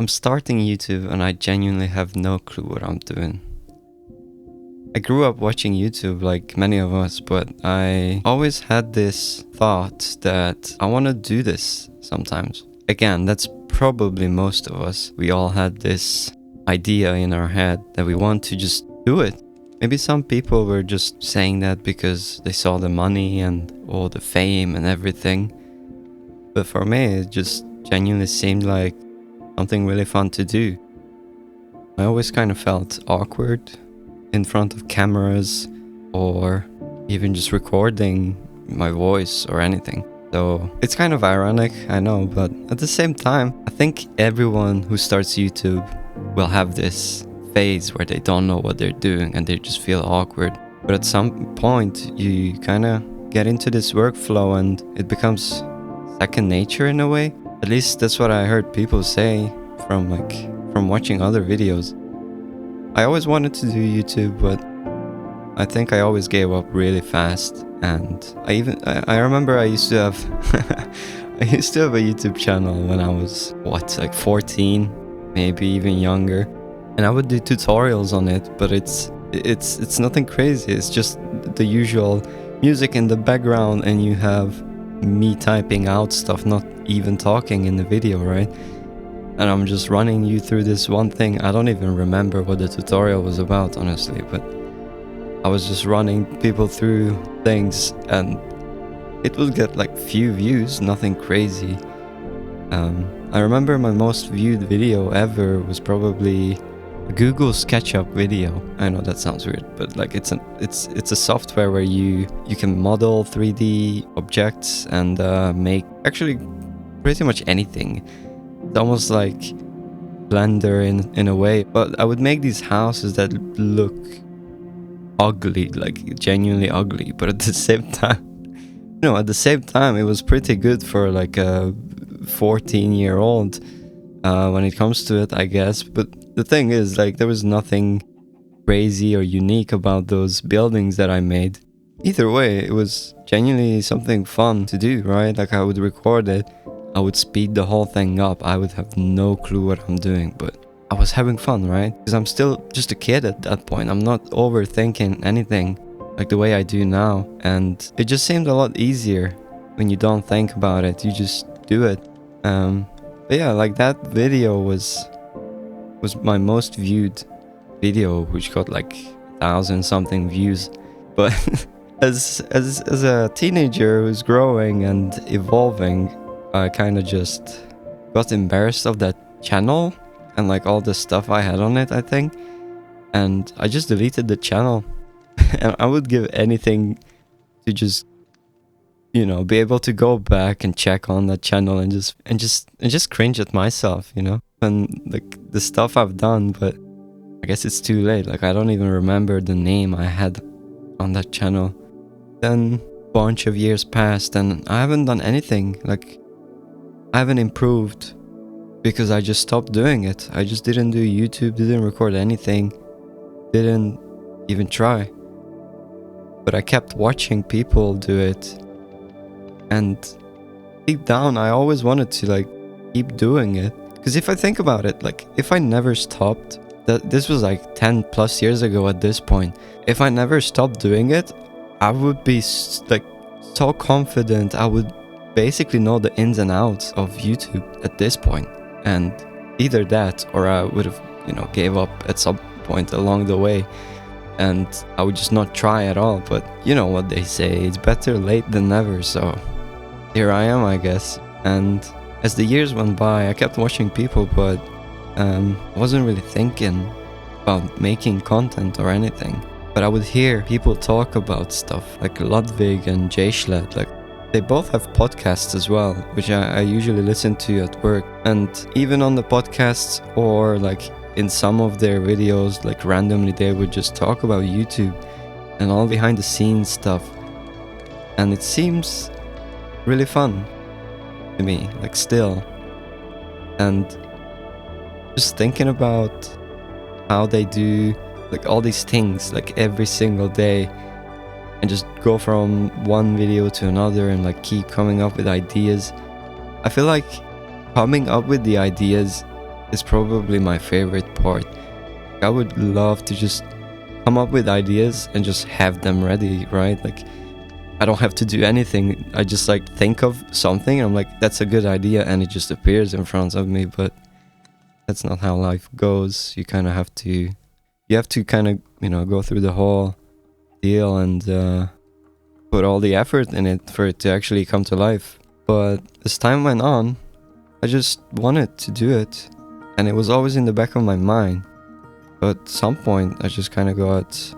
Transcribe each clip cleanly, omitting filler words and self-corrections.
I'm starting YouTube and I genuinely have no clue what I'm doing. I grew up watching YouTube like many of us, but I always had this thought that I want to do this sometimes. Again, that's probably most of us. We all had this idea in our head that we want to just do it. Maybe some people were just saying that because they saw the money and all the fame and everything. But for me, it just genuinely seemed like something really fun to do. I always kind of felt awkward in front of cameras or even just recording my voice or anything. So it's kind of ironic, I know, but at the same time, I think everyone who starts YouTube will have this phase where they don't know what they're doing and they just feel awkward. But at some point, you kind of get into this workflow and it becomes second nature in a way. At least that's what I heard people say from watching other videos. I always wanted to do YouTube, but I think I always gave up really fast. And I remember I used to have I used to have a YouTube channel when I was 14, maybe even younger, and I would do tutorials on it. But it's nothing crazy. It's just the usual music in the background, and you have me typing out stuff, not even talking in the video, right? And I'm just running you through this one thing. I don't even remember what the tutorial was about, honestly, but I was just running people through things and it would get like few views, nothing crazy. I remember my most viewed video ever was probably a Google SketchUp video. I know that sounds weird, but like it's a software where you can model 3D objects and make actually pretty much anything. It's almost like Blender in a way, but I would make these houses that look ugly, like genuinely ugly, but at the same time, it was pretty good for like a 14-year-old when it comes to it, I guess. But the thing is, like, there was nothing crazy or unique about those buildings that I made. Either way, it was genuinely something fun to do, right? Like, I would record it, I would speed the whole thing up, I would have no clue what I'm doing, but I was having fun, right? Because I'm still just a kid at that point. I'm not overthinking anything like the way I do now. And it just seemed a lot easier when you don't think about it. You just do it. But yeah, like that video was my most viewed video, which got like 1,000 something views. But as a teenager who's growing and evolving, I kind of just got embarrassed of that channel and like all the stuff I had on it, I think. And I just deleted the channel. And I would give anything to just, be able to go back and check on that channel and just cringe at myself, and like the stuff I've done. But I guess it's too late. Like, I don't even remember the name I had on that channel. Then a bunch of years passed and I haven't done anything. Like, I haven't improved because I just stopped doing it. I just didn't do YouTube, didn't record anything, didn't even try. But I kept watching people do it, and deep down I always wanted to like keep doing it. Because if I think about it, like if I never stopped, this was like 10 plus years ago at this point, if I never stopped doing it, I would be like so confident. I would basically know the ins and outs of YouTube at this point. And either that or I would have, gave up at some point along the way and I would just not try at all. But you know what they say, it's better late than never. So here I am, I guess. And as the years went by, I kept watching people, but wasn't really thinking about making content or anything. But I would hear people talk about stuff like Ludwig and Jay Schlatt. Like, they both have podcasts as well, which I usually listen to at work. And even on the podcasts or like in some of their videos, like randomly they would just talk about YouTube and all behind the scenes stuff. And it seems really fun to me, like still. And just thinking about how they do like all these things like every single day and just go from one video to another and like keep coming up with ideas. I feel like coming up with the ideas is probably my favorite part. I would love to just come up with ideas and just have them ready, right? Like, I don't have to do anything. I just like think of something and I'm like, that's a good idea, and it just appears in front of me. But that's not how life goes. You kind of have to, kind of, go through the whole deal and put all the effort in it for it to actually come to life. But as time went on, I just wanted to do it, and it was always in the back of my mind. But at some point, I just kind of got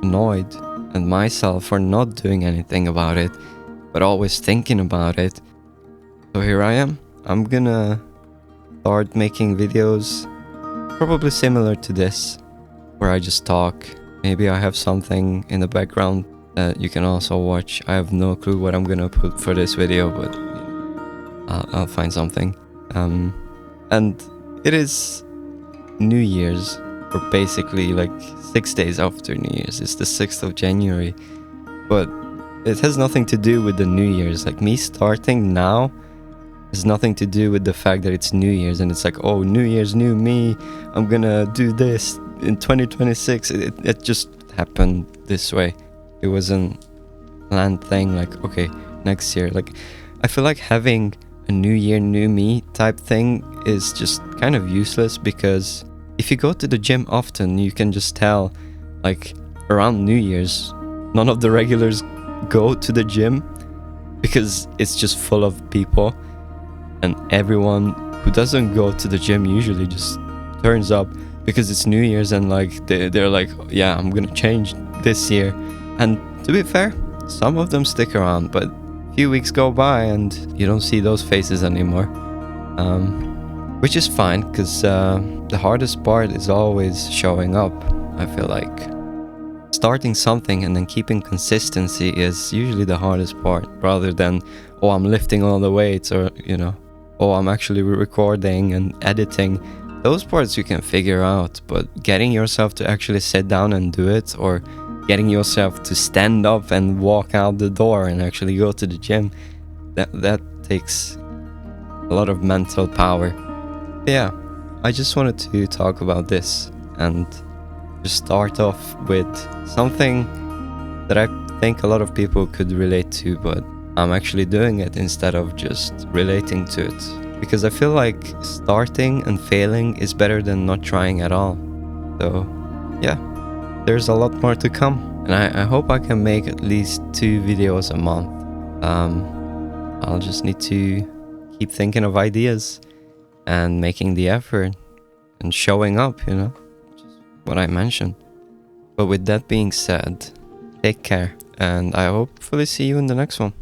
annoyed at myself for not doing anything about it, but always thinking about it. So here I am. I'm gonna start making videos probably similar to this, where I just talk. Maybe I have something in the background that you can also watch. I have no clue what I'm gonna put for this video, but I'll find something. And it is New Year's, or basically like 6 days after New Year's. It's the 6th of January, but it has nothing to do with the New Year's. Like, me starting now has nothing to do with the fact that it's New Year's and it's like, oh, New Year's, new me, I'm gonna do this in 2026. It just happened this way. It wasn't a planned thing, like, okay, next year. Like, I feel like having a new year, new me type thing is just kind of useless, because if you go to the gym often, you can just tell, like, around New Year's, none of the regulars go to the gym because it's just full of people, and everyone who doesn't go to the gym usually just turns up because it's New Year's, and like they're like, yeah, I'm gonna change this year. And to be fair, some of them stick around, but a few weeks go by and you don't see those faces anymore, which is fine, because the hardest part is always showing up. I feel like starting something and then keeping consistency is usually the hardest part, rather than, oh, I'm lifting all the weights, or oh, I'm actually recording and editing. Those parts you can figure out, but getting yourself to actually sit down and do it, or getting yourself to stand up and walk out the door and actually go to the gym, that takes a lot of mental power. But yeah, I just wanted to talk about this and just start off with something that I think a lot of people could relate to, but I'm actually doing it instead of just relating to it, because I feel like starting and failing is better than not trying at all. So yeah, there's a lot more to come, and I hope I can make at least 2 videos a month. I'll just need to keep thinking of ideas and making the effort and showing up, just what I mentioned. But with that being said, take care, and I hopefully see you in the next one.